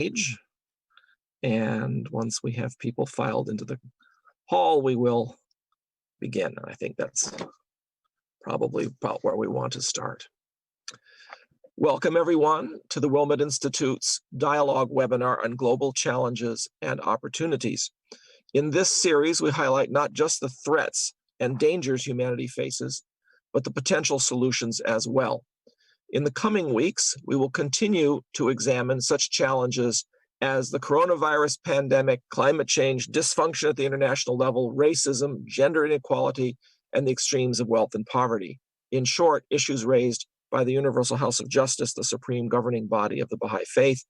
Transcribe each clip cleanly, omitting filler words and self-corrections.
stage. And once we have people filed into the hall, we will begin. I think that's probably about where we want to start. Welcome, everyone, to the Wilmot Institute's dialogue webinar on global challenges and opportunities. In this series, we highlight not just the threats and dangers humanity faces, but the potential solutions as well. In the coming weeks, we will continue to examine such challenges as the coronavirus pandemic, climate change, dysfunction at the international level, racism, gender inequality, and the extremes of wealth and poverty. In short, issues raised by the Universal House of Justice, the supreme governing body of the Baha'i Faith,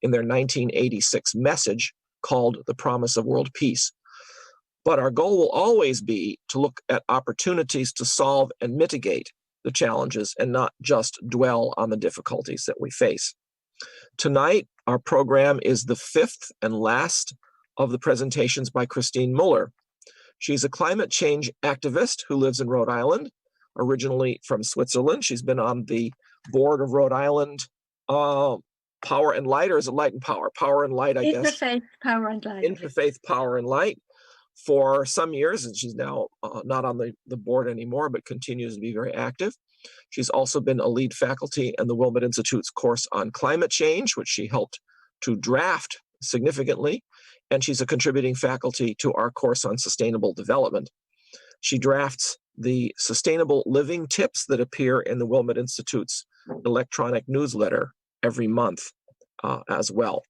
in their 1986 message called The Promise of World Peace. But our goal will always be to look at opportunities to solve and mitigate the challenges and not just dwell on the difficulties that we face. Tonight, our program is the fifth and last of the presentations by Christine Muller. She's a climate change activist who lives in Rhode Island, originally from Switzerland. She's been on the board of Rhode Island Power and Light, or is it Light and Power? Power and Light, I guess. Interfaith Power and Light. Interfaith Power and Light for some years, and she's now not on the board anymore, but continues to be very active. She's also been a lead faculty in the Wilmot Institute's course on climate change, which she helped to draft significantly, and she's a contributing faculty to our course on sustainable development. She drafts the sustainable living tips that appear in the Wilmot Institute's electronic newsletter every month as well.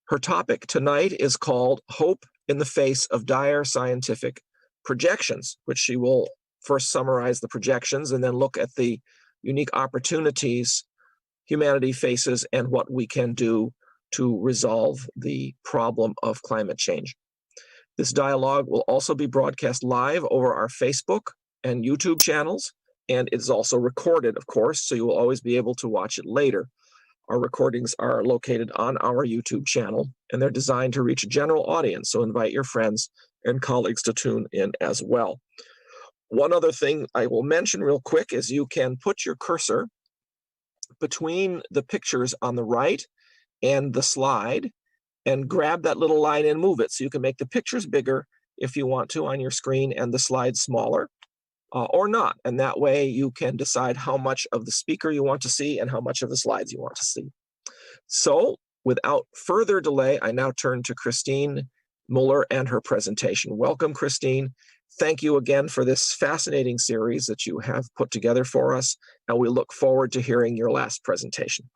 Her topic tonight is called Hope in the Face of Dire Scientific Projections, which she will first summarize the projections and then look at the unique opportunities humanity faces and what we can do to resolve the problem of climate change. This dialogue will also be broadcast live over our Facebook and YouTube channels, and it is also recorded, of course, so you will always be able to watch it later. Our recordings are located on our YouTube channel, and they're designed to reach a general audience, so invite your friends and colleagues to tune in as well. One other thing I will mention real quick is you can put your cursor between the pictures on the right and the slide and grab that little line and move it. So you can make the pictures bigger if you want to on your screen and the slides smaller or not. And that way you can decide how much of the speaker you want to see and how much of the slides you want to see. So without further delay, I now turn to Christine Muller and her presentation. Welcome, Christine. Thank you again for this fascinating series that you have put together for us, and we look forward to hearing your last presentation.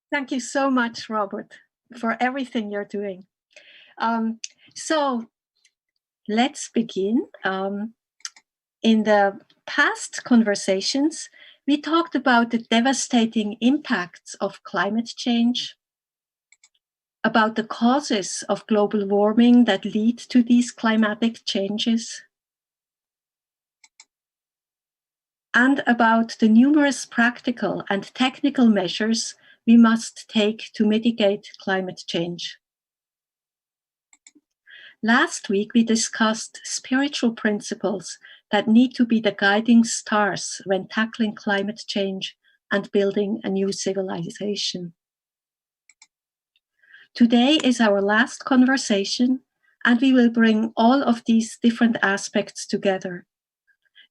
Thank you so much, Robert, for everything you're doing. So let's begin. In the past conversations, we talked about the devastating impacts of climate change, about the causes of global warming that lead to these climatic changes, and about the numerous practical and technical measures we must take to mitigate climate change. Last week, we discussed spiritual principles that need to be the guiding stars when tackling climate change and building a new civilization. Today is our last conversation, and we will bring all of these different aspects together.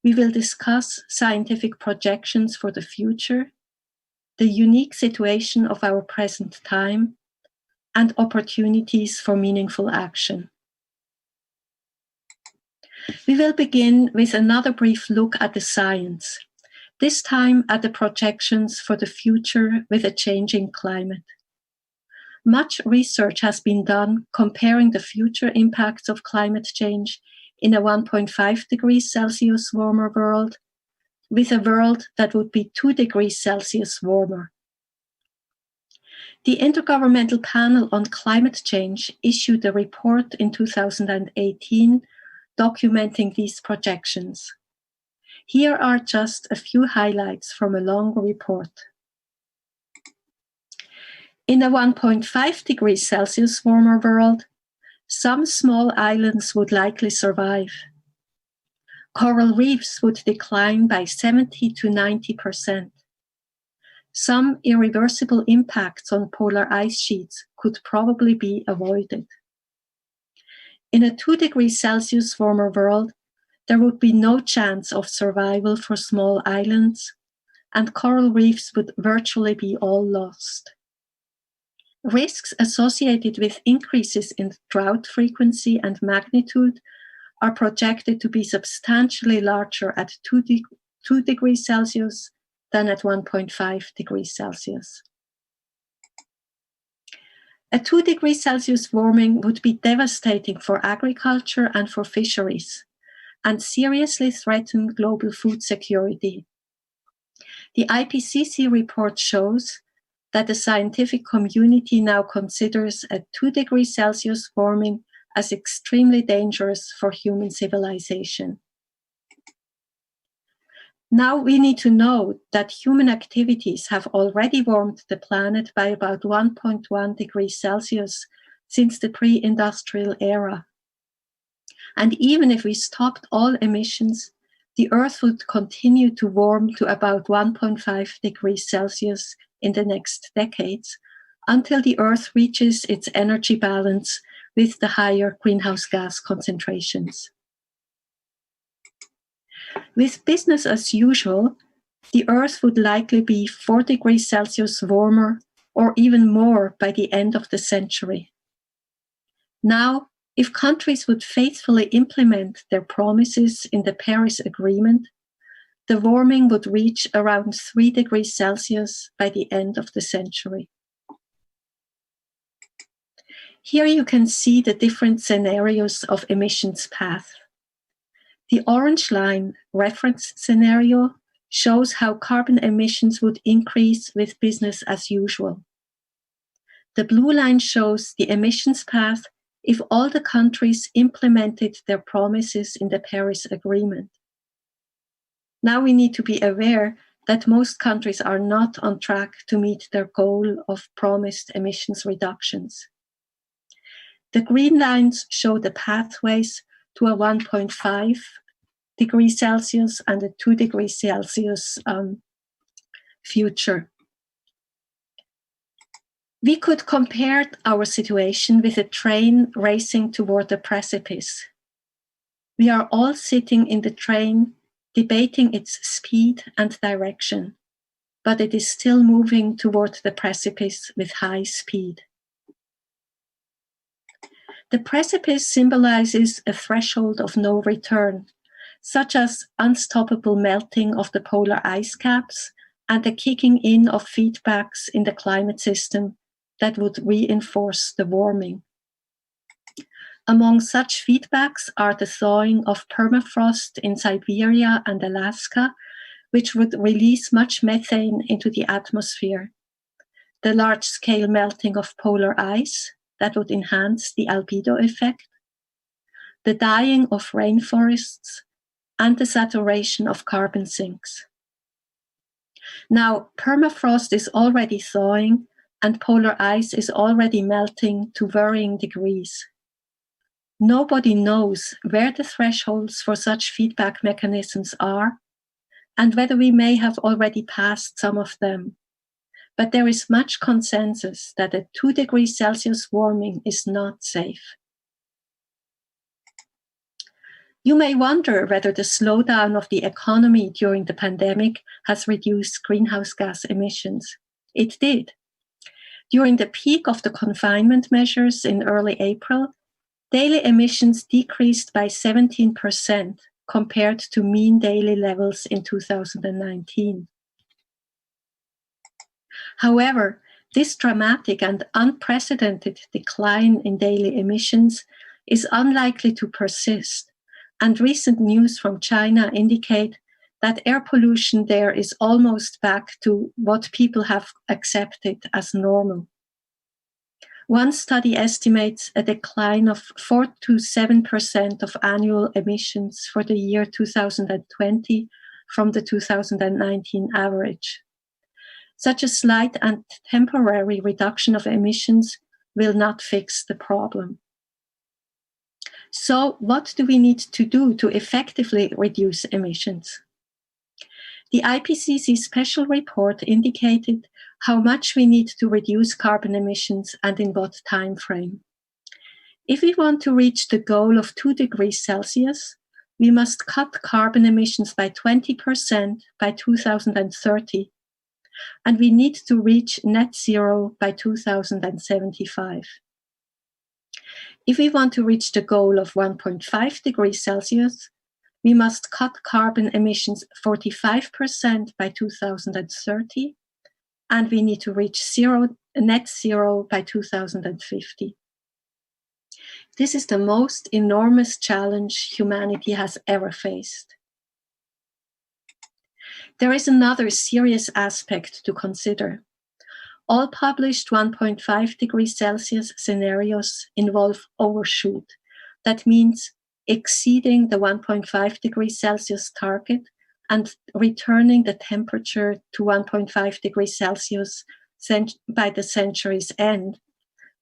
We will discuss scientific projections for the future, the unique situation of our present time, and opportunities for meaningful action. We will begin with another brief look at the science, this time at the projections for the future with a changing climate. Much research has been done comparing the future impacts of climate change in a 1.5 degrees Celsius warmer world with a world that would be 2 degrees Celsius warmer. The Intergovernmental Panel on Climate Change issued a report in 2018 documenting these projections. Here are just a few highlights from a long report. In a 1.5 degrees Celsius warmer world, some small islands would likely survive. Coral reefs would decline by 70 to 90%. some irreversible impacts on polar ice sheets could probably be avoided. In a 2 degrees Celsius warmer world, there would be no chance of survival for small islands, and coral reefs would virtually be all lost. Risks associated with increases in drought frequency and magnitude are projected to be substantially larger at 2 degrees Celsius than at 1.5 degrees Celsius. A 2 degrees Celsius warming would be devastating for agriculture and for fisheries, and seriously threaten global food security. The IPCC report shows that the scientific community now considers a 2 degrees Celsius warming as extremely dangerous for human civilization. Now we need to know that human activities have already warmed the planet by about 1.1 degrees Celsius since the pre-industrial era. And even if we stopped all emissions, the Earth would continue to warm to about 1.5 degrees Celsius in the next decades, until the Earth reaches its energy balance with the higher greenhouse gas concentrations. With business as usual, the Earth would likely be 4 degrees Celsius warmer or even more by the end of the century. Now, if countries would faithfully implement their promises in the Paris Agreement, the warming would reach around 3 degrees Celsius by the end of the century. Here you can see the different scenarios of emissions path. The orange line, reference scenario, shows how carbon emissions would increase with business as usual. The blue line shows the emissions path if all the countries implemented their promises in the Paris Agreement. Now we need to be aware that most countries are not on track to meet their goal of promised emissions reductions. The green lines show the pathways to a 1.5 degrees Celsius and a 2 degrees Celsius future. We could compare our situation with a train racing toward a precipice. We are all sitting in the train, debating its speed and direction, but it is still moving toward the precipice with high speed. The precipice symbolizes a threshold of no return, such as unstoppable melting of the polar ice caps and the kicking in of feedbacks in the climate system that would reinforce the warming. Among such feedbacks are the thawing of permafrost in Siberia and Alaska, which would release much methane into the atmosphere, the large-scale melting of polar ice that would enhance the albedo effect, the dying of rainforests, and the saturation of carbon sinks. Now, permafrost is already thawing, and polar ice is already melting to varying degrees. Nobody knows where the thresholds for such feedback mechanisms are, and whether we may have already passed some of them. But there is much consensus that a 2 degrees Celsius warming is not safe. You may wonder whether the slowdown of the economy during the pandemic has reduced greenhouse gas emissions. It did. During the peak of the confinement measures in early April, daily emissions decreased by 17% compared to mean daily levels in 2019. However, this dramatic and unprecedented decline in daily emissions is unlikely to persist, and recent news from China indicate that air pollution there is almost back to what people have accepted as normal. One study estimates a decline of 4 to 7% of annual emissions for the year 2020 from the 2019 average. Such a slight and temporary reduction of emissions will not fix the problem. So, what do we need to do to effectively reduce emissions? The IPCC special report indicated how much we need to reduce carbon emissions and in what time frame. If we want to reach the goal of 2 degrees Celsius, we must cut carbon emissions by 20% by 2030, and we need to reach net zero by 2075. If we want to reach the goal of 1.5 degrees Celsius, we must cut carbon emissions 45% by 2030, and we need to reach net zero by 2050. This is the most enormous challenge humanity has ever faced. There is another serious aspect to consider. All published 1.5 degrees Celsius scenarios involve overshoot. That means exceeding the 1.5 degrees Celsius target and returning the temperature to 1.5 degrees Celsius by the century's end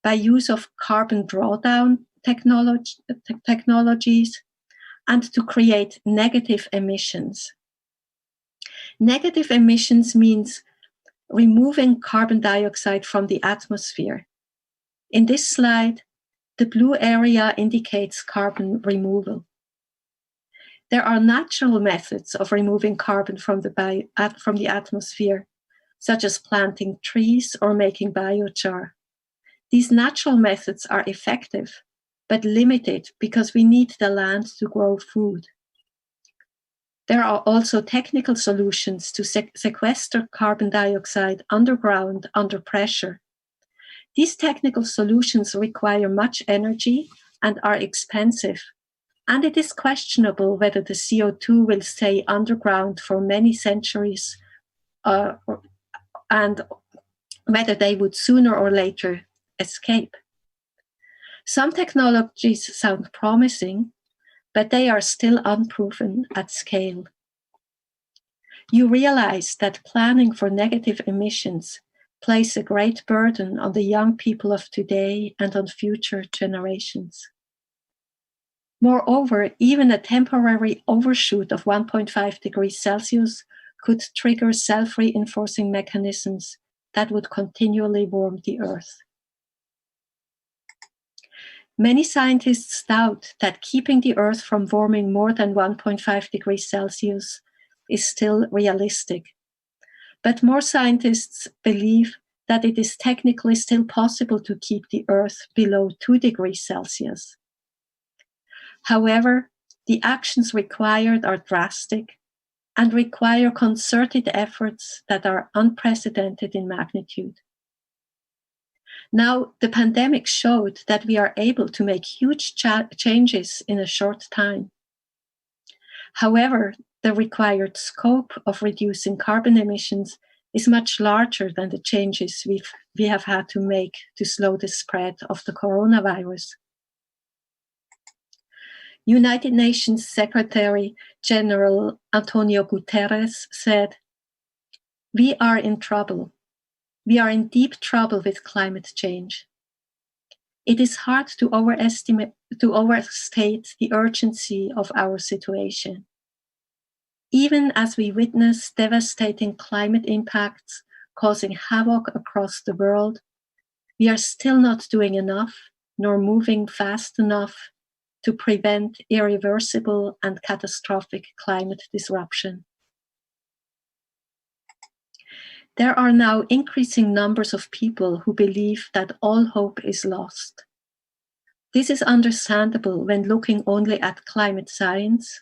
by use of carbon drawdown technologies and to create negative emissions. Negative emissions means removing carbon dioxide from the atmosphere. In this slide, the blue area indicates carbon removal. There are natural methods of removing carbon from the atmosphere, such as planting trees or making biochar. These natural methods are effective, but limited because we need the land to grow food. There are also technical solutions to sequester carbon dioxide underground under pressure. These technical solutions require much energy and are expensive, and it is questionable whether the CO2 will stay underground for many centuries and whether they would sooner or later escape. Some technologies sound promising, but they are still unproven at scale. You realize that planning for negative emissions place a great burden on the young people of today and on future generations. Moreover, even a temporary overshoot of 1.5 degrees Celsius could trigger self-reinforcing mechanisms that would continually warm the Earth. Many scientists doubt that keeping the Earth from warming more than 1.5 degrees Celsius is still realistic. But more scientists believe that it is technically still possible to keep the Earth below 2 degrees Celsius. However, the actions required are drastic and require concerted efforts that are unprecedented in magnitude. Now, the pandemic showed that we are able to make huge changes in a short time. However, the required scope of reducing carbon emissions is much larger than the changes we have had to make to slow the spread of the coronavirus. United Nations Secretary General Antonio Guterres said, "We are in trouble. We are in deep trouble with climate change. It is hard to overstate the urgency of our situation. Even as we witness devastating climate impacts causing havoc across the world, we are still not doing enough nor moving fast enough to prevent irreversible and catastrophic climate disruption." There are now increasing numbers of people who believe that all hope is lost. This is understandable when looking only at climate science,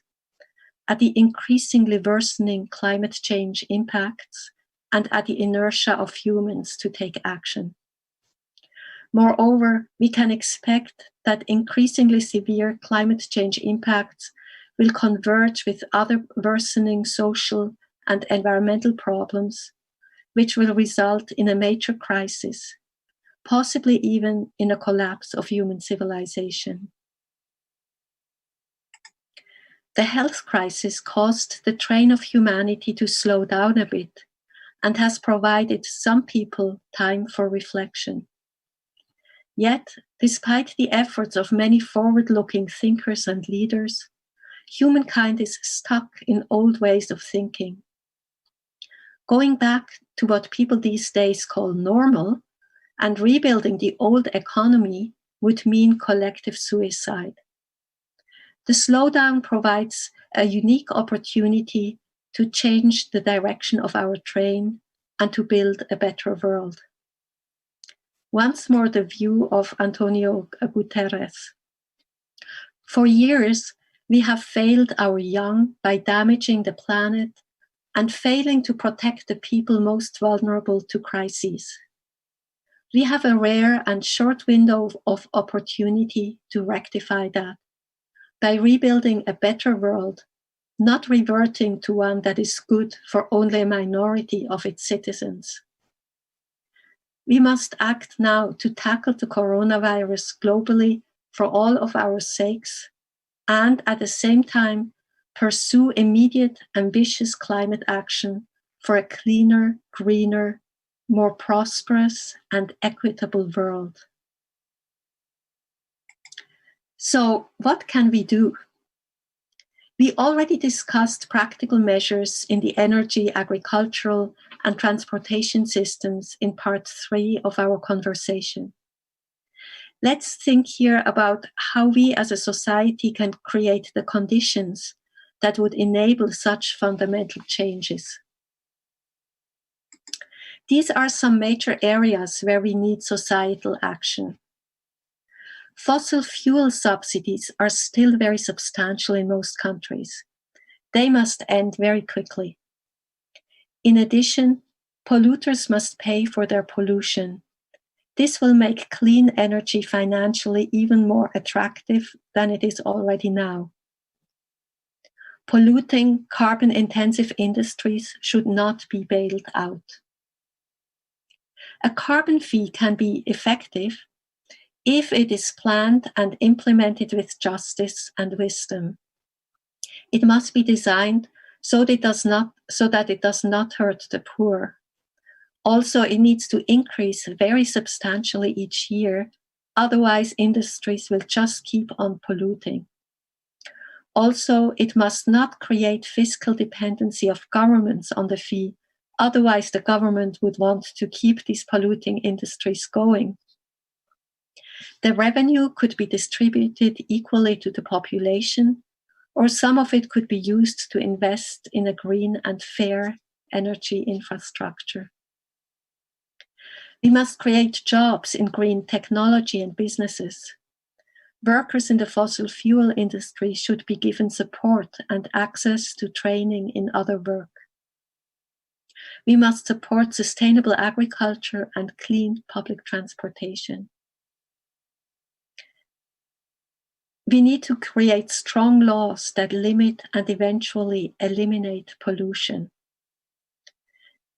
at the increasingly worsening climate change impacts, and at the inertia of humans to take action. Moreover, we can expect that increasingly severe climate change impacts will converge with other worsening social and environmental problems, which will result in a major crisis, possibly even in a collapse of human civilization. The health crisis caused the train of humanity to slow down a bit and has provided some people time for reflection. Yet, despite the efforts of many forward-looking thinkers and leaders, humankind is stuck in old ways of thinking. Going back to what people these days call normal and rebuilding the old economy would mean collective suicide. The slowdown provides a unique opportunity to change the direction of our train and to build a better world. Once more, the view of Antonio Guterres. For years, we have failed our young by damaging the planet and failing to protect the people most vulnerable to crises. We have a rare and short window of opportunity to rectify that by rebuilding a better world, not reverting to one that is good for only a minority of its citizens. We must act now to tackle the coronavirus globally for all of our sakes, and at the same time, pursue immediate, ambitious climate action for a cleaner, greener, more prosperous and equitable world. So, what can we do? We already discussed practical measures in the energy, agricultural, and transportation systems in part 3 of our conversation. Let's think here about how we as a society can create the conditions that would enable such fundamental changes. These are some major areas where we need societal action. Fossil fuel subsidies are still very substantial in most countries. They must end very quickly. In addition, polluters must pay for their pollution. This will make clean energy financially even more attractive than it is already now. Polluting, carbon-intensive industries should not be bailed out. A carbon fee can be effective if it is planned and implemented with justice and wisdom. It must be designed so that it does not hurt the poor. Also, it needs to increase very substantially each year, otherwise industries will just keep on polluting. Also, it must not create fiscal dependency of governments on the fee, otherwise the government would want to keep these polluting industries going. The revenue could be distributed equally to the population, or some of it could be used to invest in a green and fair energy infrastructure. We must create jobs in green technology and businesses. Workers in the fossil fuel industry should be given support and access to training in other work. We must support sustainable agriculture and clean public transportation. We need to create strong laws that limit and eventually eliminate pollution.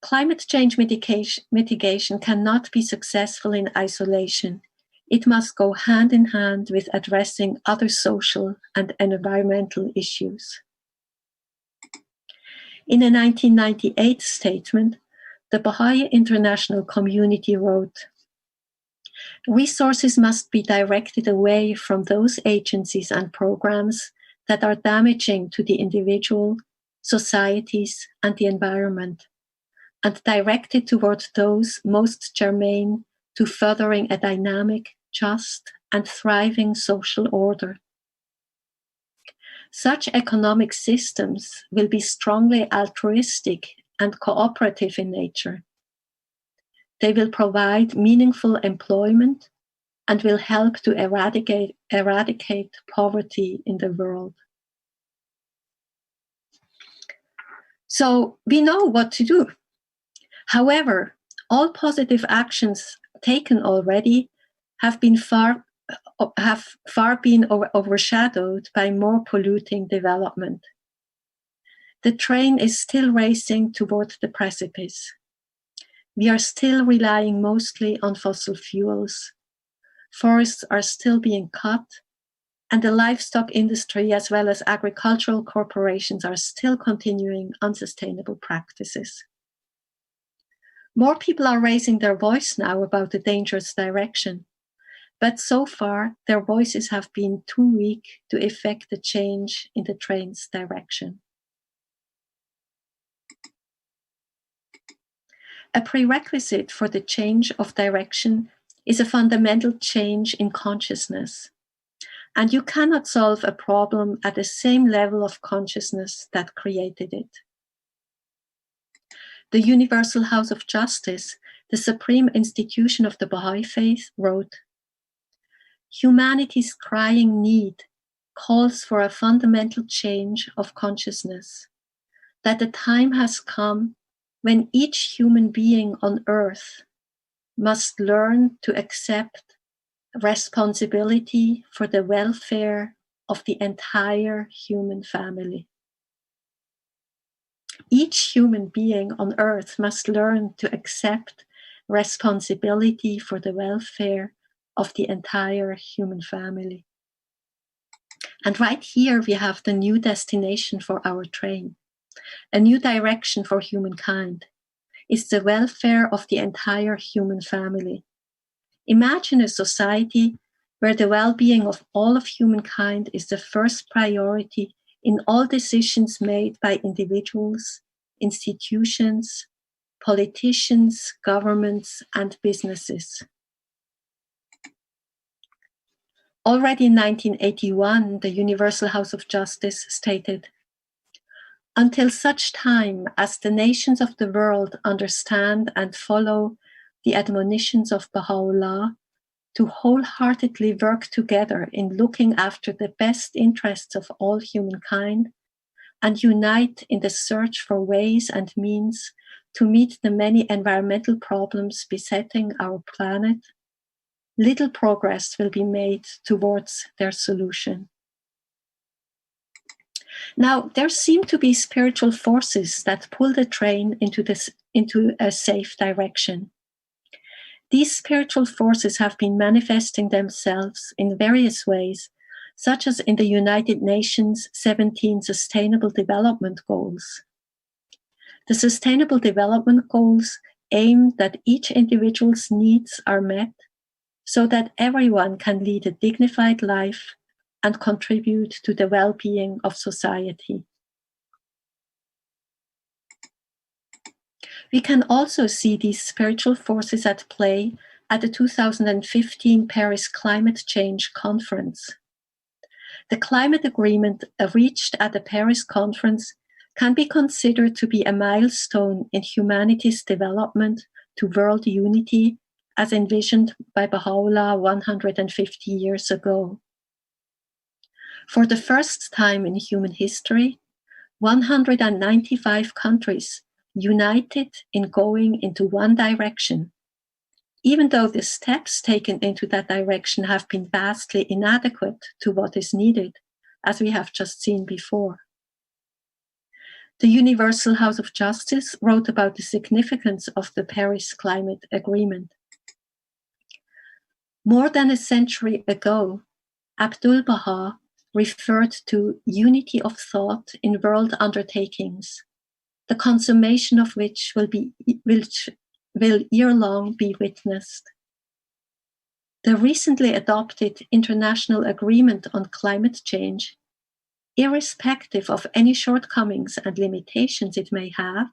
Climate change mitigation cannot be successful in isolation. It must go hand in hand with addressing other social and environmental issues. In a 1998 statement, the Baha'i international community wrote, "Resources must be directed away from those agencies and programs that are damaging to the individual, societies, and the environment, and directed toward those most germane to furthering a dynamic, just, and thriving social order. Such economic systems will be strongly altruistic and cooperative in nature. They will provide meaningful employment and will help to eradicate poverty in the world." So we know what to do. However, all positive actions taken already have far been overshadowed by more polluting development. The train is still racing toward the precipice. We are still relying mostly on fossil fuels. Forests are still being cut, and the livestock industry as well as agricultural corporations are still continuing unsustainable practices. More people are raising their voice now about the dangerous direction, but so far their voices have been too weak to effect the change in the train's direction. A prerequisite for the change of direction is a fundamental change in consciousness. And you cannot solve a problem at the same level of consciousness that created it. The Universal House of Justice, the supreme institution of the Baha'i faith, wrote, "Humanity's crying need calls for a fundamental change of consciousness, that the time has come when each human being on earth must learn to accept responsibility for the welfare of the entire human family." Each human being on earth must learn to accept responsibility for the welfare of the entire human family. And right here we have the new destination for our train, a new direction for humankind. It's the welfare of the entire human family. Imagine a society where the well-being of all of humankind is the first priority in all decisions made by individuals, institutions, politicians, governments, and businesses. Already in 1981, the Universal House of Justice stated, "Until such time as the nations of the world understand and follow the admonitions of Baha'u'llah to wholeheartedly work together in looking after the best interests of all humankind and unite in the search for ways and means to meet the many environmental problems besetting our planet, little progress will be made towards their solution." Now, there seem to be spiritual forces that pull the train into a safe direction. These spiritual forces have been manifesting themselves in various ways, such as in the United Nations 17 Sustainable Development Goals. The Sustainable Development Goals aim that each individual's needs are met so that everyone can lead a dignified life and contribute to the well-being of society. We can also see these spiritual forces at play at the 2015 Paris Climate Change Conference. The climate agreement reached at the Paris Conference can be considered to be a milestone in humanity's development to world unity as envisioned by Baha'u'llah 150 years ago. For the first time in human history, 195 countries united in going into one direction, even though the steps taken into that direction have been vastly inadequate to what is needed, as we have just seen before. The Universal House of Justice wrote about the significance of the Paris Climate Agreement. More than a century ago, Abdul Baha referred to unity of thought in world undertakings, the consummation of which will ere long be witnessed. The recently adopted International Agreement on Climate Change, irrespective of any shortcomings and limitations it may have,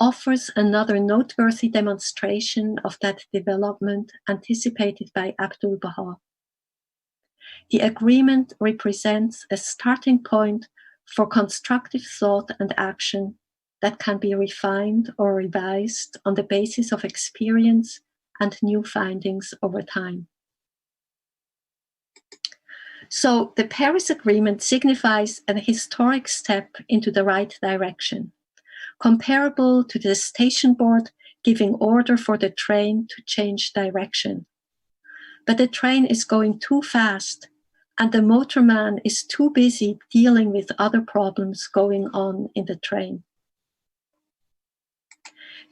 offers another noteworthy demonstration of that development anticipated by Abdul Baha. The agreement represents a starting point for constructive thought and action that can be refined or revised on the basis of experience and new findings over time. So the Paris Agreement signifies an historic step into the right direction, comparable to the station board giving order for the train to change direction. But the train is going too fast, and the motorman is too busy dealing with other problems going on in the train.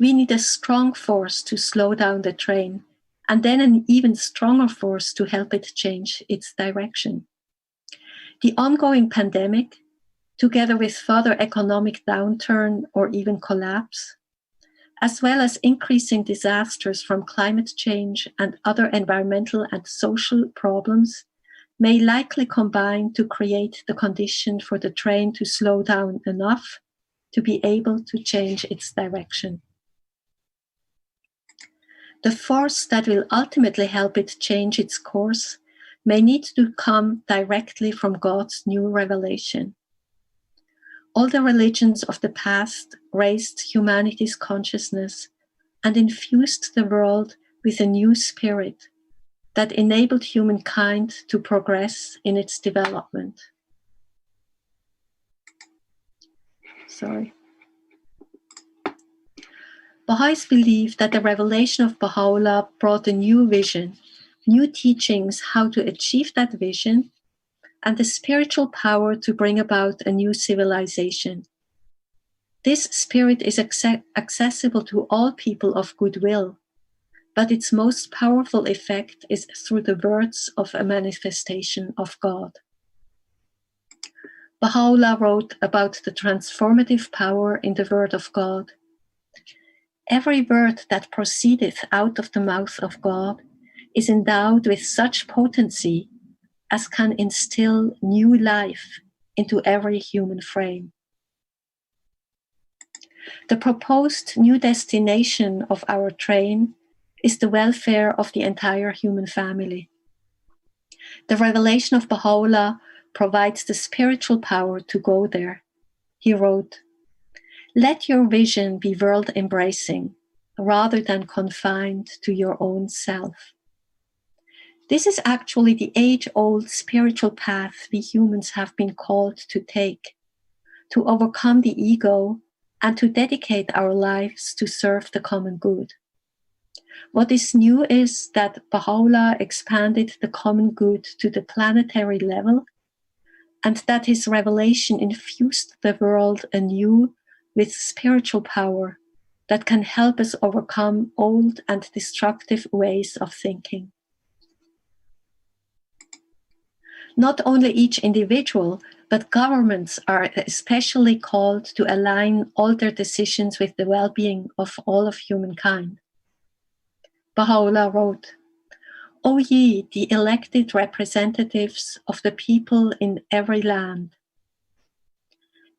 We need a strong force to slow down the train, and then an even stronger force to help it change its direction. The ongoing pandemic, together with further economic downturn or even collapse, as well as increasing disasters from climate change and other environmental and social problems, may likely combine to create the condition for the train to slow down enough to be able to change its direction. The force that will ultimately help it change its course may need to come directly from God's new revelation. All the religions of the past raised humanity's consciousness and infused the world with a new spirit that enabled humankind to progress in its development. Baha'is believe that the revelation of Baha'u'llah brought a new vision, new teachings how to achieve that vision, and the spiritual power to bring about a new civilization. This spirit is accessible to all people of goodwill, but its most powerful effect is through the words of a manifestation of God. Baha'u'llah wrote about the transformative power in the word of God. Every word that proceedeth out of the mouth of God is endowed with such potency as can instill new life into every human frame. The proposed new destination of our train is the welfare of the entire human family. The revelation of Baha'u'llah provides the spiritual power to go there. He wrote, "Let your vision be world-embracing, rather than confined to your own self." This is actually the age-old spiritual path we humans have been called to take, to overcome the ego and to dedicate our lives to serve the common good. What is new is that Baha'u'llah expanded the common good to the planetary level, and that his revelation infused the world anew with spiritual power that can help us overcome old and destructive ways of thinking. Not only each individual, but governments are especially called to align all their decisions with the well-being of all of humankind. Baha'u'llah wrote, "O ye, the elected representatives of the people in every land,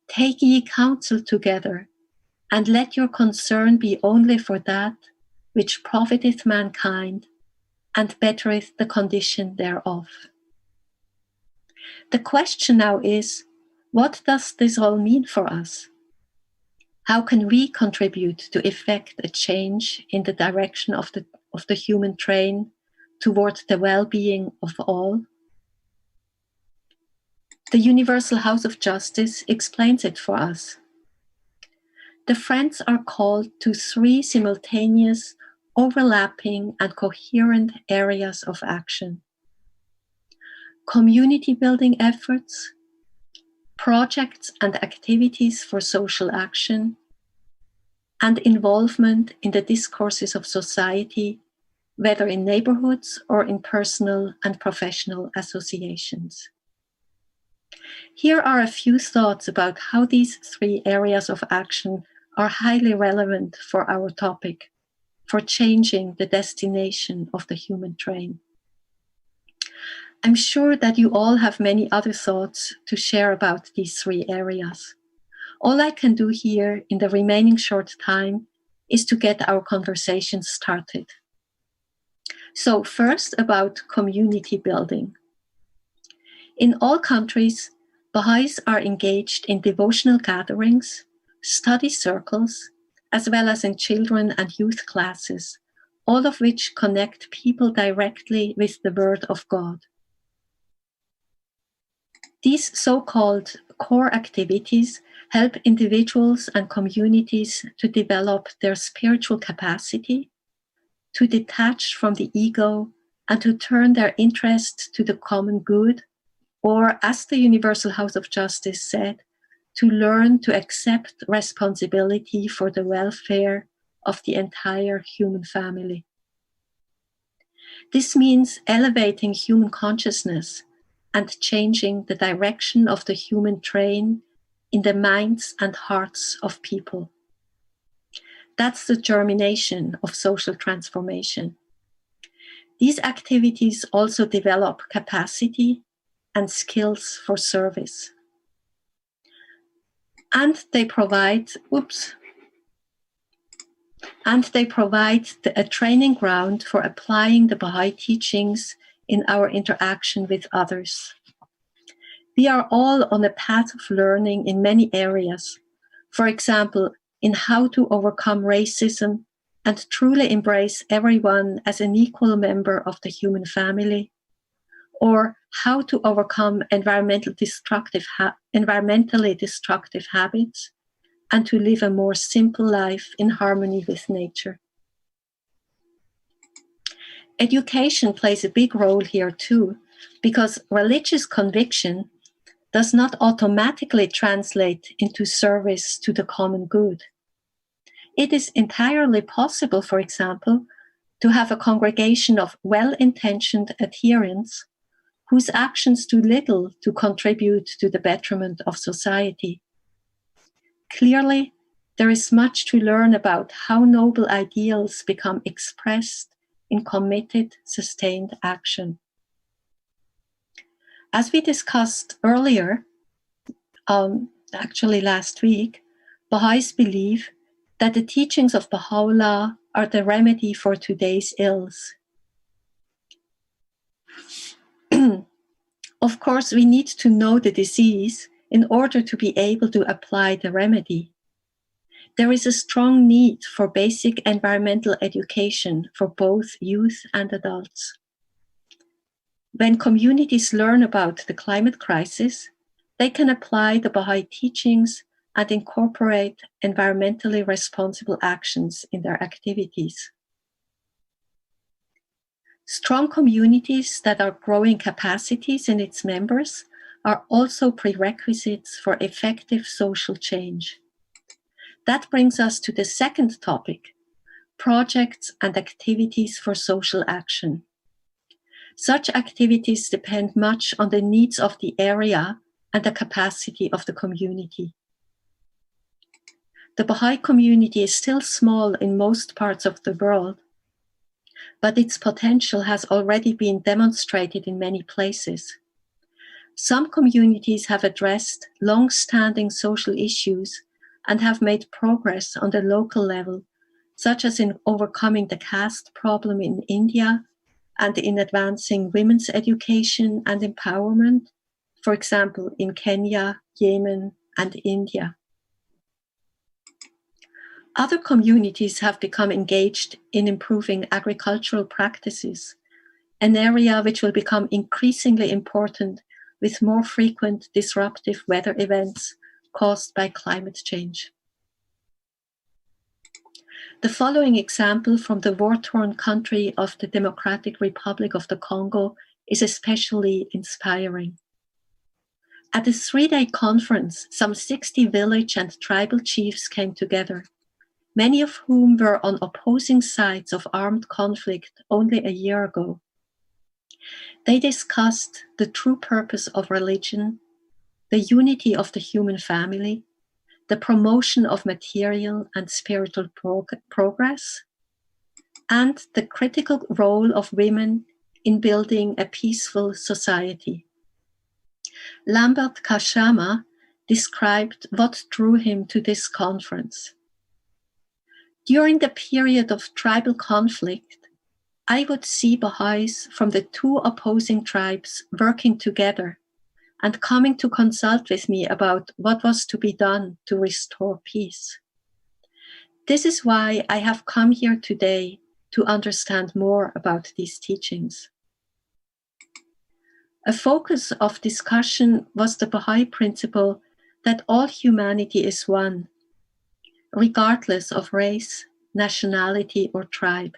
take ye counsel together, and let your concern be only for that which profiteth mankind and bettereth the condition thereof." The question now is, what does this all mean for us? How can we contribute to effect a change in the direction of the human train toward the well-being of all? The Universal House of Justice explains it for us. The Friends are called to 3 simultaneous, overlapping, and coherent areas of action: community building efforts, projects and activities for social action, and involvement in the discourses of society, whether in neighborhoods or in personal and professional associations. Here are a few thoughts about how these 3 areas of action are highly relevant for our topic, for changing the destination of the human train. I'm sure that you all have many other thoughts to share about these 3 areas. All I can do here in the remaining short time is to get our conversation started. So first, about community building. In all countries, Baha'is are engaged in devotional gatherings, study circles, as well as in children and youth classes, all of which connect people directly with the Word of God. These so-called core activities help individuals and communities to develop their spiritual capacity, to detach from the ego, and to turn their interest to the common good, or, as the Universal House of Justice said, to learn to accept responsibility for the welfare of the entire human family. This means elevating human consciousness and changing the direction of the human train in the minds and hearts of people. That's the germination of social transformation. These activities also develop capacity and skills for service. And they provide, and they provide a training ground for applying the Baha'i teachings in our interaction with others. We are all on a path of learning in many areas. For example, in how to overcome racism and truly embrace everyone as an equal member of the human family, or how to overcome environmentally destructive habits and to live a more simple life in harmony with nature. Education plays a big role here too, because religious conviction does not automatically translate into service to the common good. It is entirely possible, for example, to have a congregation of well-intentioned adherents whose actions do little to contribute to the betterment of society. Clearly, there is much to learn about how noble ideals become expressed in committed, sustained action. As we discussed earlier, actually last week, Baha'is believe that the teachings of Baha'u'llah are the remedy for today's ills. Of course, we need to know the disease in order to be able to apply the remedy. There is a strong need for basic environmental education for both youth and adults. When communities learn about the climate crisis, they can apply the Baha'i teachings and incorporate environmentally responsible actions in their activities. Strong communities that are growing capacities in its members are also prerequisites for effective social change. That brings us to the second topic, projects and activities for social action. Such activities depend much on the needs of the area and the capacity of the community. The Baha'i community is still small in most parts of the world, but its potential has already been demonstrated in many places. Some communities have addressed long-standing social issues and have made progress on the local level, such as in overcoming the caste problem in India and in advancing women's education and empowerment, for example, in Kenya, Yemen, and India. Other communities have become engaged in improving agricultural practices, an area which will become increasingly important with more frequent disruptive weather events caused by climate change. The following example from the war-torn country of the Democratic Republic of the Congo is especially inspiring. At a 3-day conference, some 60 village and tribal chiefs came together, many of whom were on opposing sides of armed conflict only a year ago. They discussed the true purpose of religion, the unity of the human family, the promotion of material and spiritual progress, and the critical role of women in building a peaceful society. Lambert Kashama described what drew him to this conference. During the period of tribal conflict, I would see Baha'is from the two opposing tribes working together and coming to consult with me about what was to be done to restore peace. This is why I have come here today to understand more about these teachings. A focus of discussion was the Baha'i principle that all humanity is one, regardless of race, nationality, or tribe.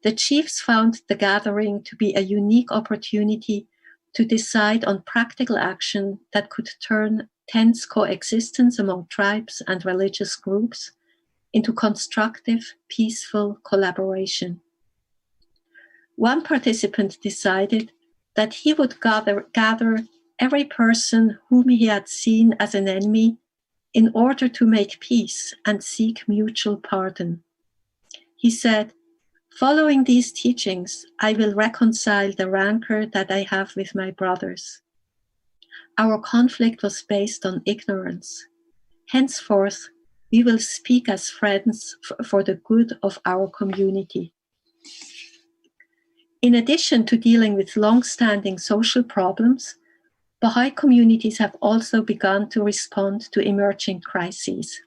The chiefs found the gathering to be a unique opportunity to decide on practical action that could turn tense coexistence among tribes and religious groups into constructive, peaceful collaboration. One participant decided that he would gather every person whom he had seen as an enemy in order to make peace and seek mutual pardon. He said, "Following these teachings, I will reconcile the rancor that I have with my brothers. Our conflict was based on ignorance. Henceforth, we will speak as friends for the good of our community. In addition to dealing with long-standing social problems, Baha'i communities have also begun to respond to emerging crises.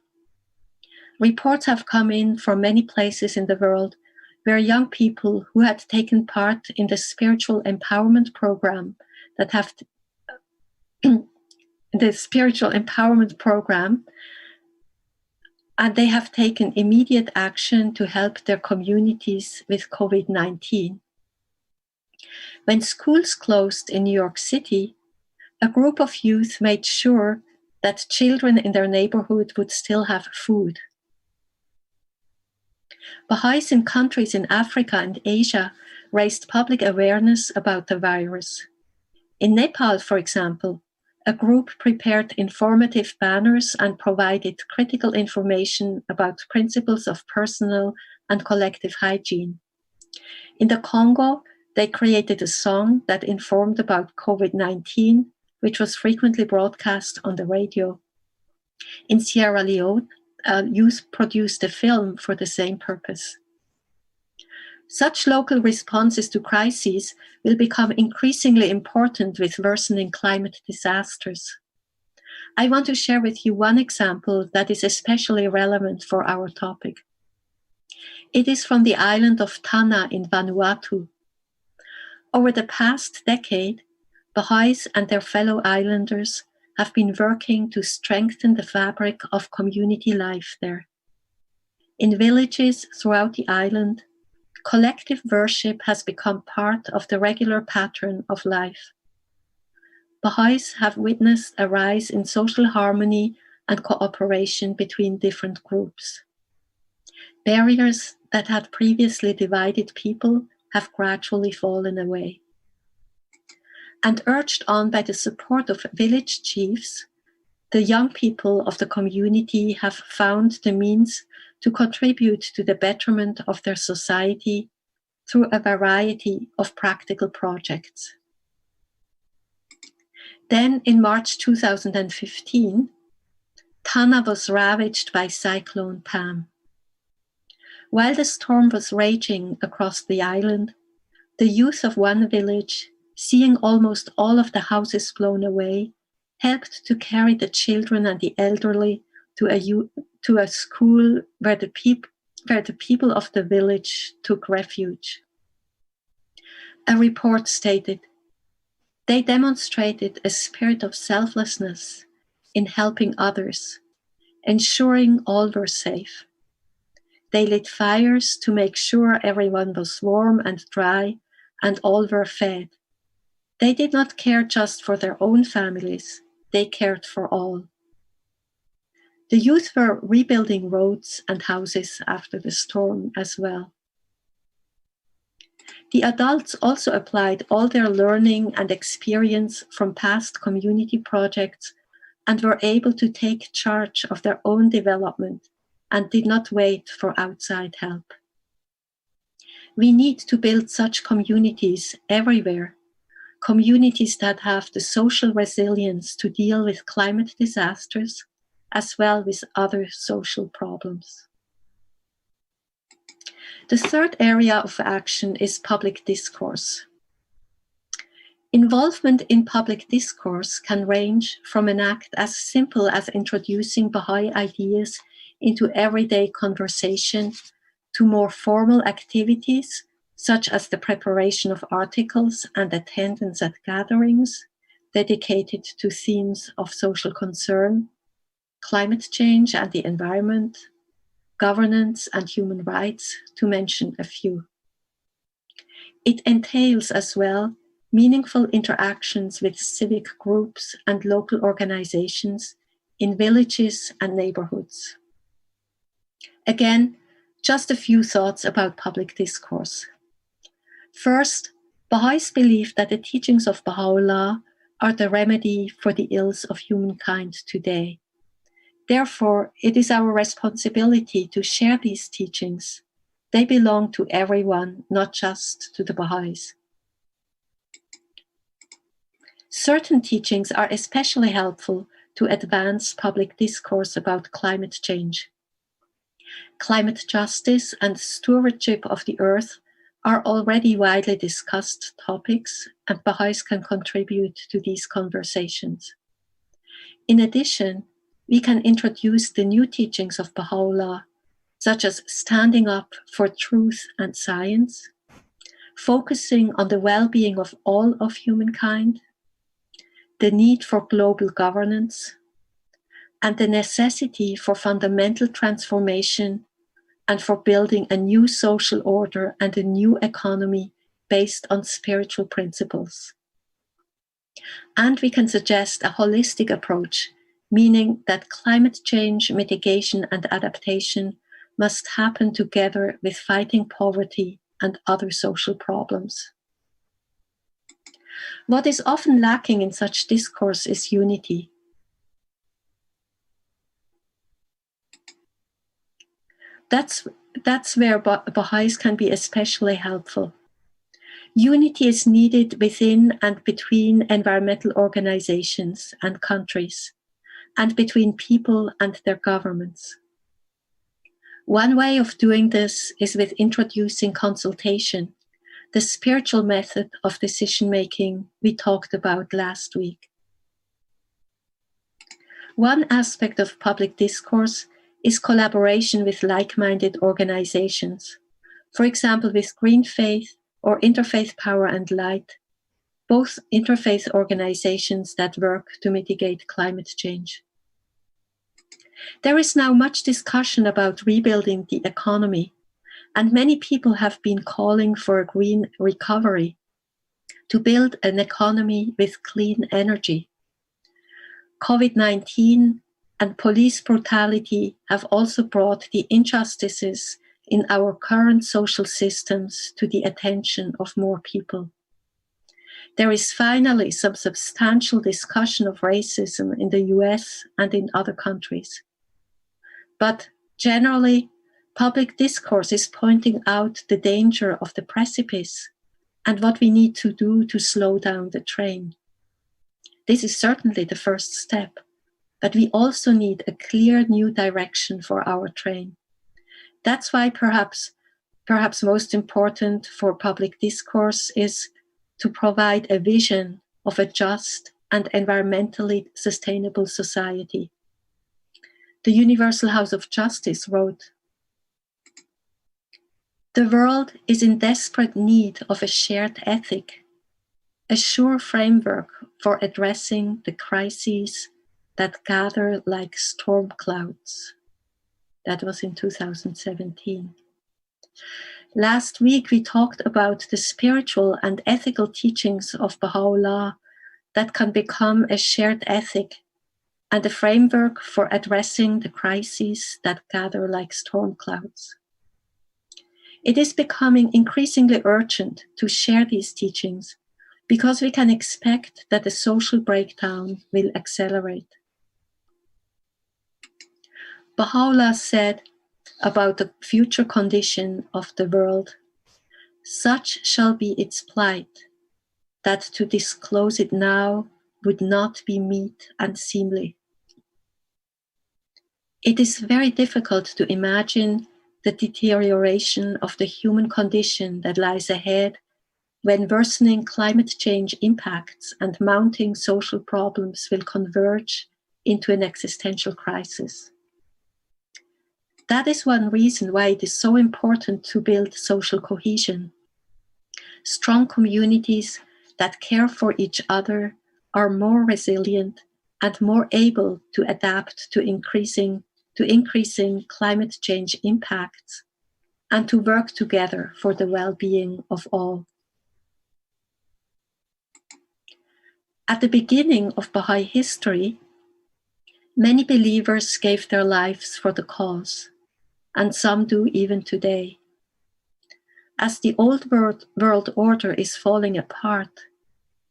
Reports have come in from many places in the world where young people who had taken part in the spiritual empowerment program and they have taken immediate action to help their communities with COVID-19. When schools closed in New York City, a group of youth made sure that children in their neighborhood would still have food. Baha'is in countries in Africa and Asia raised public awareness about the virus. In Nepal, for example, a group prepared informative banners and provided critical information about principles of personal and collective hygiene. In the Congo, they created a song that informed about COVID-19, which was frequently broadcast on the radio. In Sierra Leone, youth produced a film for the same purpose. Such local responses to crises will become increasingly important with worsening climate disasters. I want to share with you one example that is especially relevant for our topic. It is from the island of Tanna in Vanuatu. Over the past decade, Baha'is and their fellow islanders have been working to strengthen the fabric of community life there. In villages throughout the island, collective worship has become part of the regular pattern of life. Baha'is have witnessed a rise in social harmony and cooperation between different groups. Barriers that had previously divided people have gradually fallen away. And urged on by the support of village chiefs, the young people of the community have found the means to contribute to the betterment of their society through a variety of practical projects. Then in March 2015, Tanna was ravaged by Cyclone Pam. While the storm was raging across the island, the youth of one village, seeing almost all of the houses blown away, helped to carry the children and the elderly to a school where the people of the village took refuge. A report stated, "They demonstrated a spirit of selflessness in helping others, ensuring all were safe. They lit fires to make sure everyone was warm and dry and all were fed. They did not care just for their own families, they cared for all." The youth were rebuilding roads and houses after the storm as well. The adults also applied all their learning and experience from past community projects and were able to take charge of their own development and did not wait for outside help. We need to build such communities everywhere, communities that have the social resilience to deal with climate disasters, as well as other social problems. The third area of action is public discourse. Involvement in public discourse can range from an act as simple as introducing Baha'i ideas into everyday conversation to more formal activities, such as the preparation of articles and attendance at gatherings dedicated to themes of social concern, climate change and the environment, governance and human rights, to mention a few. It entails as well meaningful interactions with civic groups and local organizations in villages and neighborhoods. Again, just a few thoughts about public discourse. First, Baha'is believe that the teachings of Baha'u'llah are the remedy for the ills of humankind today. Therefore, it is our responsibility to share these teachings. They belong to everyone, not just to the Baha'is. Certain teachings are especially helpful to advance public discourse about climate change. Climate justice and stewardship of the earth are already widely discussed topics, and Baha'is can contribute to these conversations. In addition, we can introduce the new teachings of Baha'u'llah, such as standing up for truth and science, focusing on the well-being of all of humankind, the need for global governance, and the necessity for fundamental transformation and for building a new social order and a new economy based on spiritual principles. And we can suggest a holistic approach, meaning that climate change mitigation and adaptation must happen together with fighting poverty and other social problems. What is often lacking in such discourse is unity. That's where Baha'is can be especially helpful. Unity is needed within and between environmental organizations and countries, and between people and their governments. One way of doing this is with introducing consultation, the spiritual method of decision-making we talked about last week. One aspect of public discourse is collaboration with like-minded organizations, for example with Green Faith or Interfaith Power and Light, both interfaith organizations that work to mitigate climate change. There is now much discussion about rebuilding the economy, and many people have been calling for a green recovery, to build an economy with clean energy. COVID-19 and police brutality have also brought the injustices in our current social systems to the attention of more people. There is finally some substantial discussion of racism in the US and in other countries. But generally, public discourse is pointing out the danger of the precipice and what we need to do to slow down the train. This is certainly the first step, but we also need a clear new direction for our train. That's why perhaps most important for public discourse is to provide a vision of a just and environmentally sustainable society. The Universal House of Justice wrote, "The world is in desperate need of a shared ethic, a sure framework for addressing the crises that gather like storm clouds." That was in 2017. Last week, we talked about the spiritual and ethical teachings of Baha'u'llah that can become a shared ethic and a framework for addressing the crises that gather like storm clouds. It is becoming increasingly urgent to share these teachings because we can expect that the social breakdown will accelerate. Baha'u'llah said about the future condition of the world, "Such shall be its plight, that to disclose it now would not be meet and seemly." It is very difficult to imagine the deterioration of the human condition that lies ahead when worsening climate change impacts and mounting social problems will converge into an existential crisis. That is one reason why it is so important to build social cohesion. Strong communities that care for each other are more resilient and more able to adapt to increasing climate change impacts and to work together for the well-being of all. At the beginning of Baha'i history, many believers gave their lives for the cause, and some do even today. As the old world order is falling apart,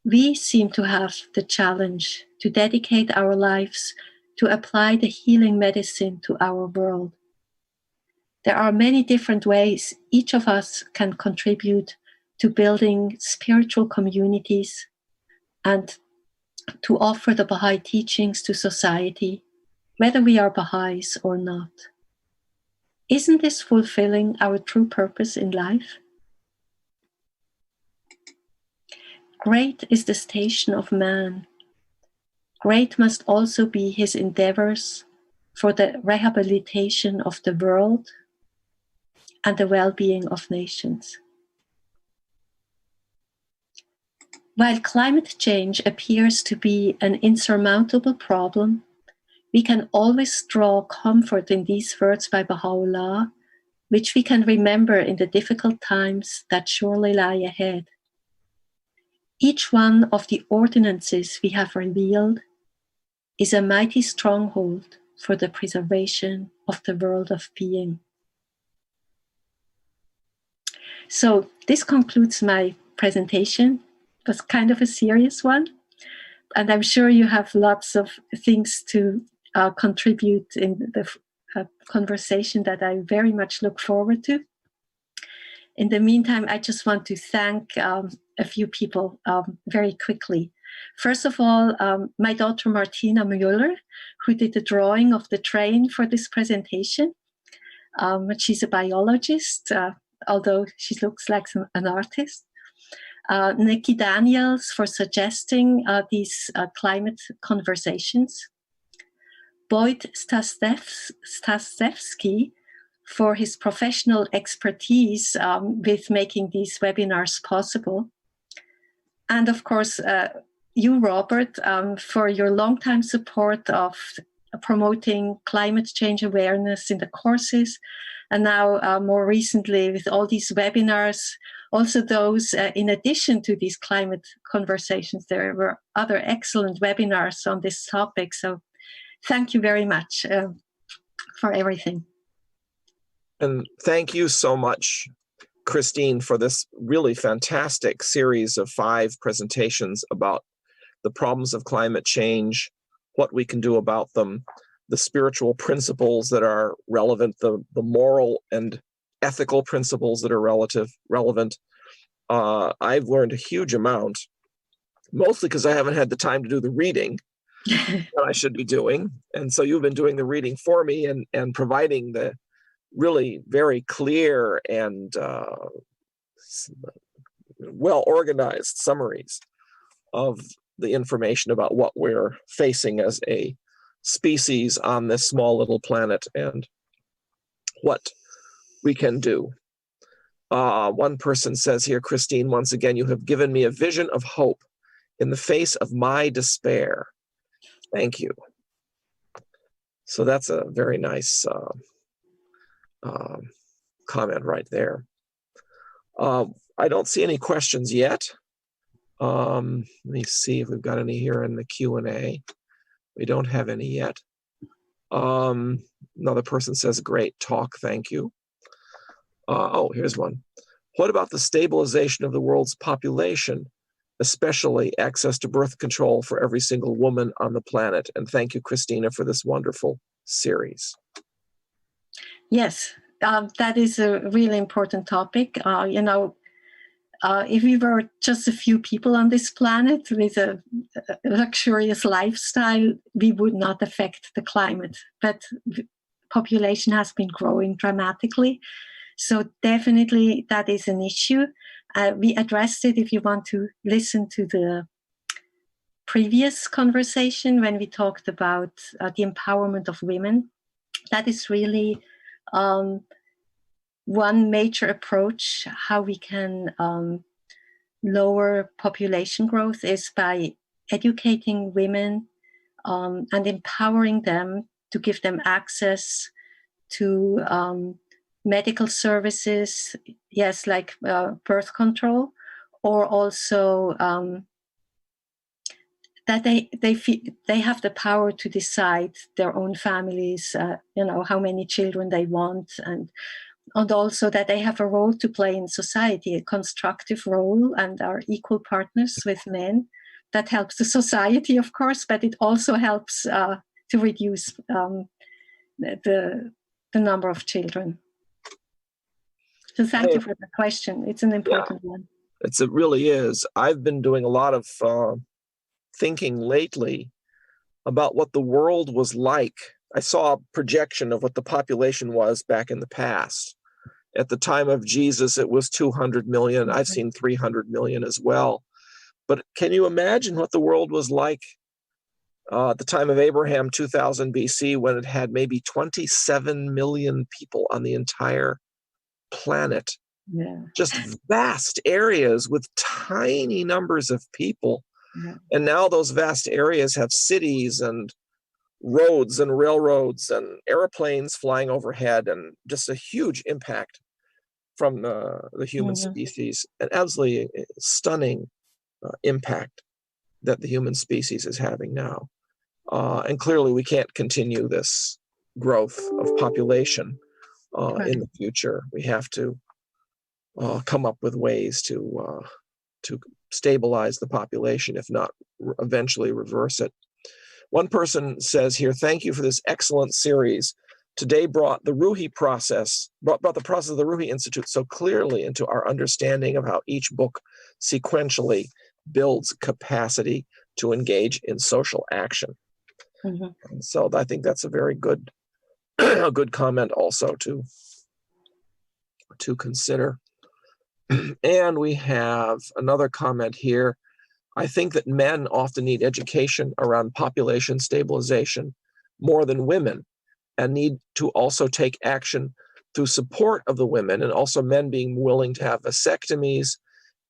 we seem to have the challenge to dedicate our lives to apply the healing medicine to our world. There are many different ways each of us can contribute to building spiritual communities and to offer the Baha'i teachings to society, whether we are Baha'is or not. Isn't this fulfilling our true purpose in life? Great is the station of man. Great must also be his endeavors for the rehabilitation of the world and the well-being of nations. While climate change appears to be an insurmountable problem, we can always draw comfort in these words by Baha'u'llah, which we can remember in the difficult times that surely lie ahead. Each one of the ordinances we have revealed is a mighty stronghold for the preservation of the world of being. So this concludes my presentation. It was kind of a serious one, and I'm sure you have lots of things to contribute in the conversation that I very much look forward to. In the meantime, I just want to thank a few people very quickly. First of all, my daughter Martina Muller, who did the drawing of the train for this presentation. She's a biologist, although she looks like an artist. Nikki Daniels for suggesting these climate conversations. Boyd Stastevsky for his professional expertise with making these webinars possible. And of course, you, Robert, for your longtime support of promoting climate change awareness in the courses. And now more recently with all these webinars, also those in addition to these climate conversations, there were other excellent webinars on this topic. So thank you very much for everything. And thank you so much, Christine, for this really fantastic series of 5 presentations about the problems of climate change, what we can do about them, the spiritual principles that are relevant, the moral and ethical principles that are relevant. I've learned a huge amount, mostly because I haven't had the time to do the reading that I should be doing. And so you've been doing the reading for me and providing the really very clear and well-organized summaries of the information about what we're facing as a species on this small little planet and what we can do. One person says here, Christine, once again, you have given me a vision of hope in the face of my despair. Thank you. So that's a very nice comment right there. I don't see any questions yet. Let me see if we've got any here in the Q&A. We don't have any yet. Another person says, great talk, thank you. Oh, here's one. What about the stabilization of the world's population, especially access to birth control for every single woman on the planet? And thank you, Christina, for this wonderful series. Yes, that is a really important topic. If we were just a few people on this planet with a luxurious lifestyle, we would not affect the climate. But population has been growing dramatically. So definitely that is an issue. We addressed it if you want to listen to the previous conversation when we talked about the empowerment of women. That is really one major approach how we can lower population growth is by educating women and empowering them to give them access to medical services, yes, like birth control, or also that they have the power to decide their own families, how many children they want, and also that they have a role to play in society, a constructive role, and are equal partners with men. That helps the society, of course, but it also helps to reduce the number of children. So thank you for the question. It's an important one. It really is. I've been doing a lot of thinking lately about what the world was like I saw a projection of what the population was back in the past. At the time of Jesus, it was 200 million. I've seen 300 million as well. But can you imagine what the world was like at the time of Abraham, 2000 BC, when it had maybe 27 million people on the entire planet? Yeah. Just vast areas with tiny numbers of people. Yeah. And now those vast areas have cities and roads and railroads and airplanes flying overhead, and just a huge impact from the human species, an absolutely stunning impact that the human species is having now. And clearly we can't continue this growth of population in the future. We have to come up with ways to stabilize the population, if not eventually reverse it. One person says here, thank you for this excellent series. Today brought the process of the Ruhi Institute so clearly into our understanding of how each book sequentially builds capacity to engage in social action. And so I think that's a very good, a good comment also to consider. And we have another comment here. I think that men often need education around population stabilization more than women, and need to also take action through support of the women, and also men being willing to have vasectomies,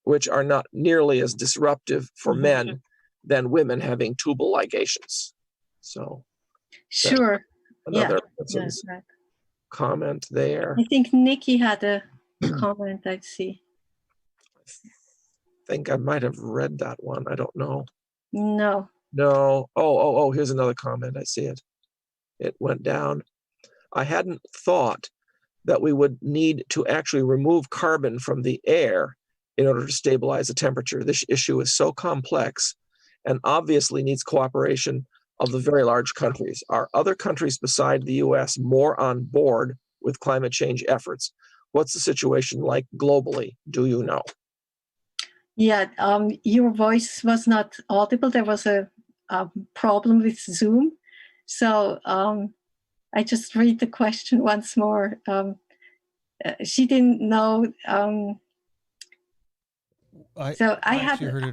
which are not nearly as disruptive for men than women having tubal ligations. So sure. Another Right. comment there. I think Nikki had a comment, I see. I think I might have read that one. I don't know. No. Oh, here's another comment. I see it. It went down. I hadn't thought that we would need to actually remove carbon from the air in order to stabilize the temperature. This issue is so complex and obviously needs cooperation of the very large countries. Are other countries beside the US more on board with climate change efforts? What's the situation like globally? Do you know? Yeah, your voice was not audible. There was a problem with Zoom. So I just read the question once more. She didn't know. I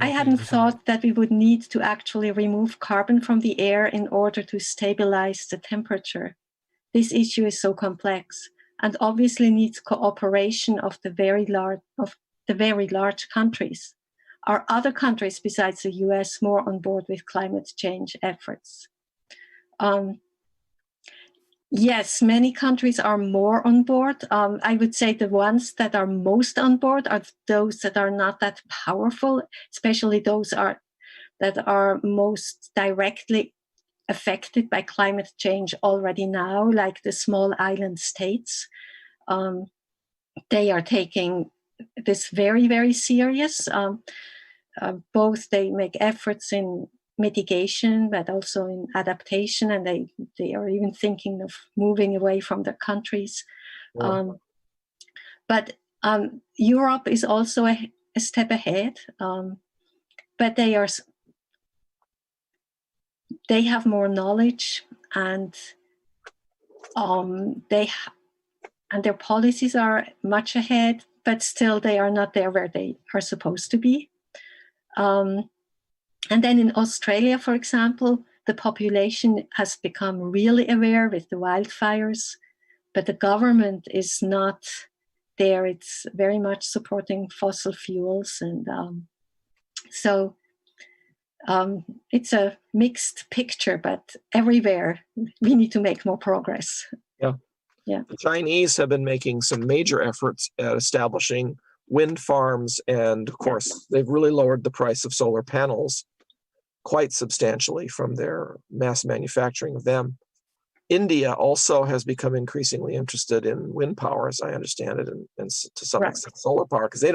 hadn't thought that we would need to actually remove carbon from the air in order to stabilize the temperature. This issue is so complex and obviously needs cooperation of the very large countries. Are other countries besides the US more on board with climate change efforts? Yes, many countries are more on board. I would say the ones that are most on board are those that are not that powerful, especially those that are most directly affected by climate change already now, like the small island states. They are taking this very, very serious. Both they make efforts in mitigation, but also in adaptation, and they are even thinking of moving away from their countries. But Europe is also a step ahead, but they have more knowledge, and their policies are much ahead, but still they are not there where they are supposed to be. And then in Australia, for example, the population has become really aware with the wildfires, but the government is not there. It's very much supporting fossil fuels. And so it's a mixed picture, but everywhere we need to make more progress. Yeah. The Chinese have been making some major efforts at establishing wind farms, and of course, they've really lowered the price of solar panels quite substantially from their mass manufacturing of them. India also has become increasingly interested in wind power, as I understand it, and to some extent solar power, because they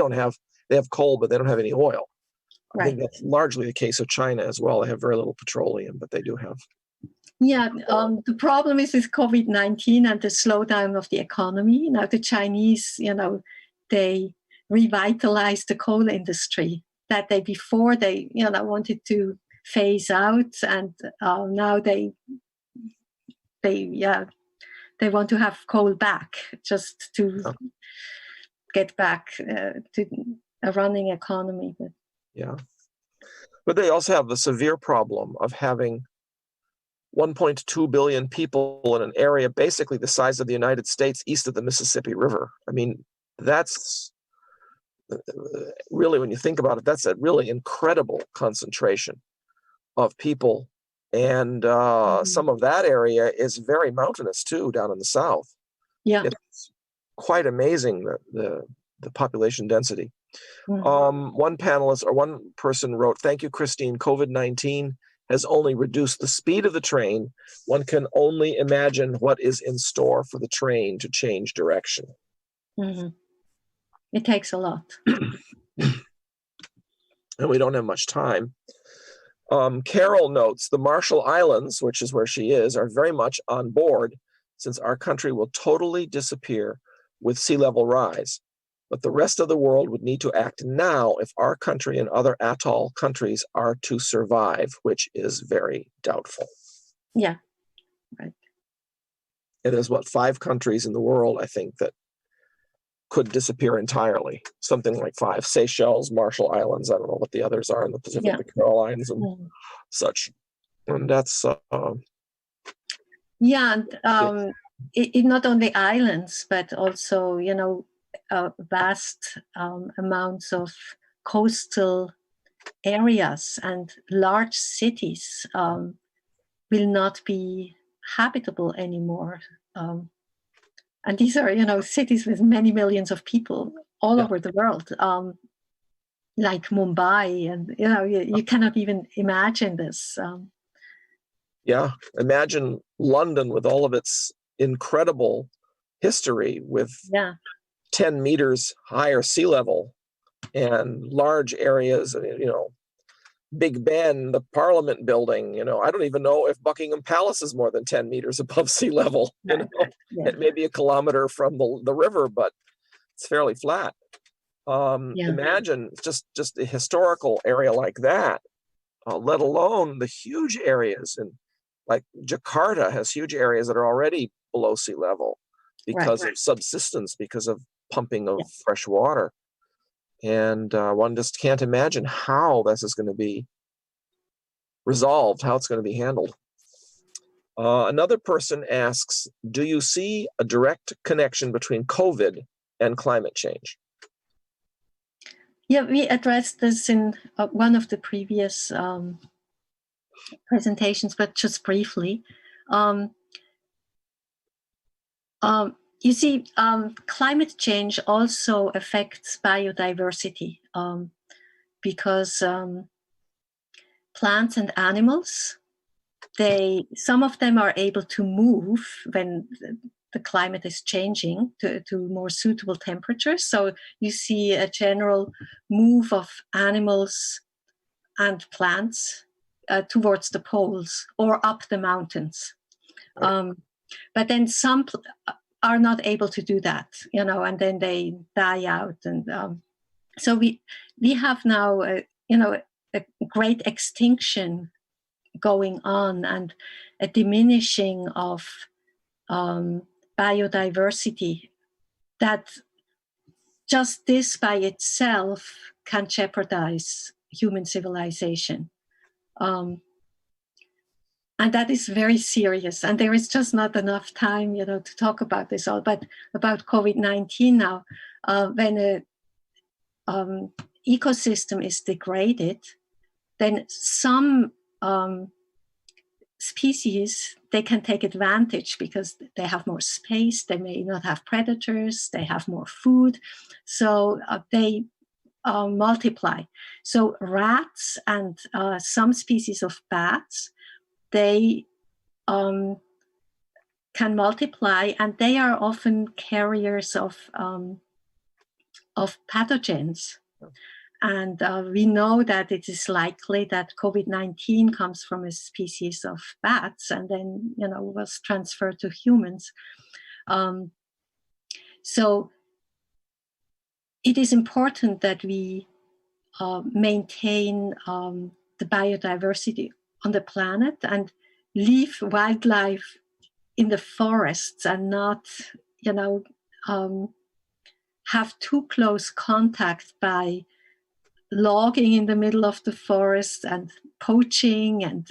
have coal, but they don't have any oil. I think that's largely the case of China as well. They have very little petroleum, but they do have. Yeah, the problem is with COVID-19 and the slowdown of the economy. Now the Chinese, they revitalized the coal industry that before they wanted to phase out, and now they they want to have coal back just to get back to a running economy. But they also have the severe problem of having 1.2 billion people in an area basically the size of the United States east of the Mississippi River. I mean, that's really, when you think about it, that's a really incredible concentration of people. And some of that area is very mountainous too, down in the south. Yeah. It's quite amazing, the population density. One panelist or one person wrote, "Thank you, Christine. COVID-19 has only reduced the speed of the train. One can only imagine what is in store for the train to change direction." It takes a lot. And we don't have much time. Carol notes, the Marshall Islands, which is where she is, are very much on board, since our country will totally disappear with sea level rise. But the rest of the world would need to act now if our country and other atoll countries are to survive, which is very doubtful. Yeah, right. And there's 5 countries in the world, I think, that could disappear entirely. Something like 5. Seychelles, Marshall Islands, I don't know what the others are in the Pacific, the Carolines and such. And that's it not only islands, but also, vast amounts of coastal areas and large cities will not be habitable anymore. And these are, cities with many millions of people all over the world, like Mumbai, and you cannot even imagine this. Imagine London with all of its incredible history, with 10 meters higher sea level and large areas, Big Ben, the Parliament building, I don't even know if Buckingham Palace is more than 10 meters above sea level. It may be a kilometer from the river, but it's fairly flat. Imagine just a historical area like that, let alone the huge areas. And like Jakarta has huge areas that are already below sea level because of subsidence, because of pumping of fresh water. And one just can't imagine how this is going to be resolved, how it's going to be handled. Another person asks, do you see a direct connection between COVID and climate change? Yeah, we addressed this in one of the previous presentations, but just briefly. You see, climate change also affects biodiversity because plants and animals, some of them are able to move when the climate is changing to more suitable temperatures. So you see a general move of animals and plants towards the poles or up the mountains. But then some are not able to do that, and then they die out. And so we have now, a great extinction going on and a diminishing of biodiversity that just this by itself can jeopardize human civilization. And that is very serious. And there is just not enough time, to talk about this all. But about COVID-19 now, when an ecosystem is degraded, then some species, they can take advantage because they have more space, they may not have predators, they have more food. So they multiply. So rats and some species of bats, they can multiply, and they are often carriers of pathogens. And we know that it is likely that COVID-19 comes from a species of bats and then, was transferred to humans. So it is important that we maintain the biodiversity on the planet and leave wildlife in the forests and not, have too close contact by logging in the middle of the forest and poaching and,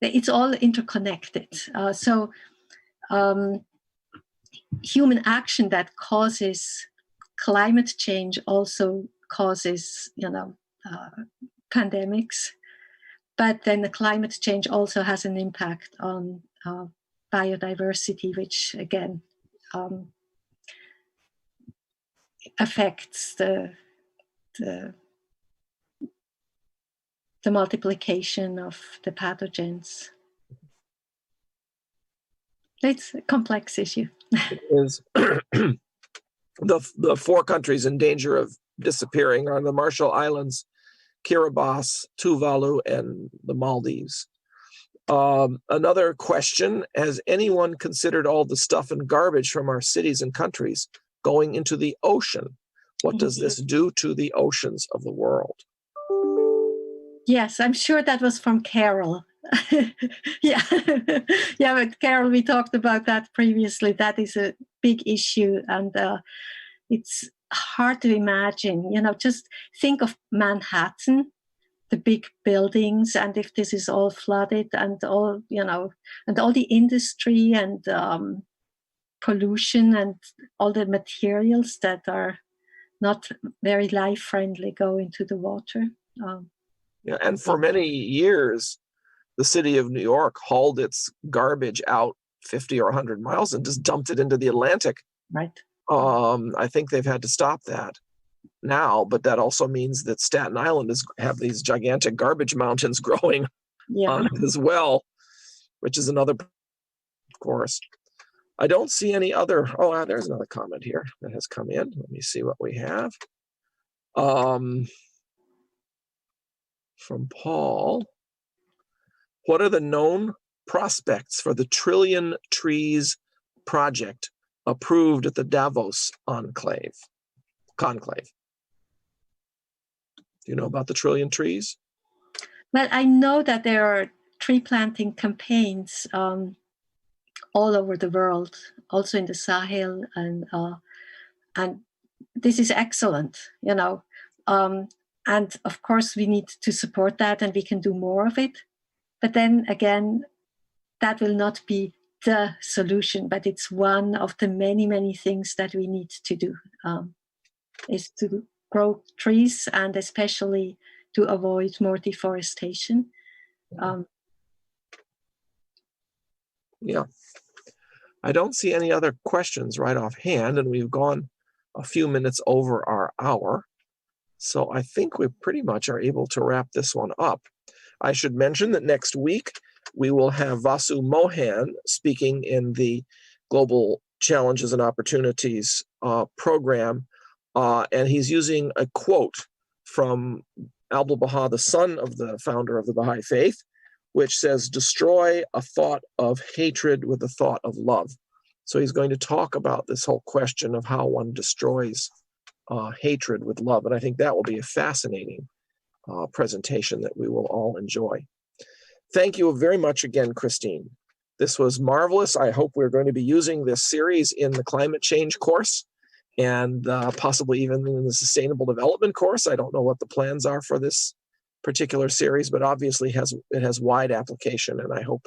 it's all interconnected. So human action that causes climate change also causes, pandemics. But then the climate change also has an impact on biodiversity, which again affects the multiplication of the pathogens. It's a complex issue. It is. The 4 countries in danger of disappearing are the Marshall Islands, Kiribati, Tuvalu, and the Maldives. Another question: has anyone considered all the stuff and garbage from our cities and countries going into the ocean? What does this do to the oceans of the world? Yes, I'm sure that was from Carol. Yeah, but Carol, we talked about that previously. That is a big issue, and it's hard to imagine. Just think of Manhattan, the big buildings, and if this is all flooded, and all and all the industry and pollution and all the materials that are not very life friendly go into the water. Yeah, and for many years, the city of New York hauled its garbage out 50 or 100 miles and just dumped it into the Atlantic. Right. I think they've had to stop that now, but that also means that Staten Island have these gigantic garbage mountains growing on it as well, which is another, of course. I don't see any other. Oh, there's another comment here that has come in. Let me see what we have. From Paul. What are the known prospects for the Trillion Trees project approved at the Davos conclave? Do you know about the Trillion Trees? Well, I know that there are tree planting campaigns all over the world, also in the Sahel, and this is excellent, and of course we need to support that, and we can do more of it. But then again, that will not be the solution, but it's one of the many, many things that we need to do, is to grow trees and especially to avoid more deforestation. Yeah. I don't see any other questions right offhand, and we've gone a few minutes over our hour. So I think we pretty much are able to wrap this one up. I should mention that next week we will have Vasu Mohan speaking in the Global Challenges and Opportunities program, and he's using a quote from Abdul-Baha, the son of the founder of the Baha'i Faith, which says, "Destroy a thought of hatred with a thought of love." So he's going to talk about this whole question of how one destroys hatred with love, and I think that will be a fascinating presentation that we will all enjoy. Thank you very much again, Christine. This was marvelous. I hope we're going to be using this series in the climate change course and possibly even in the sustainable development course. I don't know what the plans are for this particular series, but obviously it has wide application, and I hope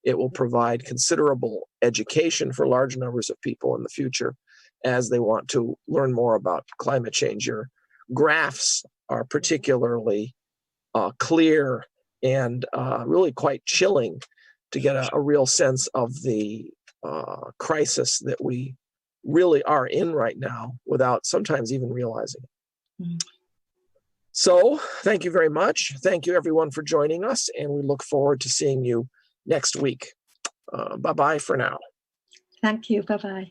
it will provide considerable education for large numbers of people in the future as they want to learn more about climate change. Your graphs are particularly clear and really quite chilling to get a real sense of the crisis that we really are in right now without sometimes even realizing it. Mm. So thank you very much. Thank you everyone for joining us, and we look forward to seeing you next week. Bye-bye for now. Thank you. Bye-bye.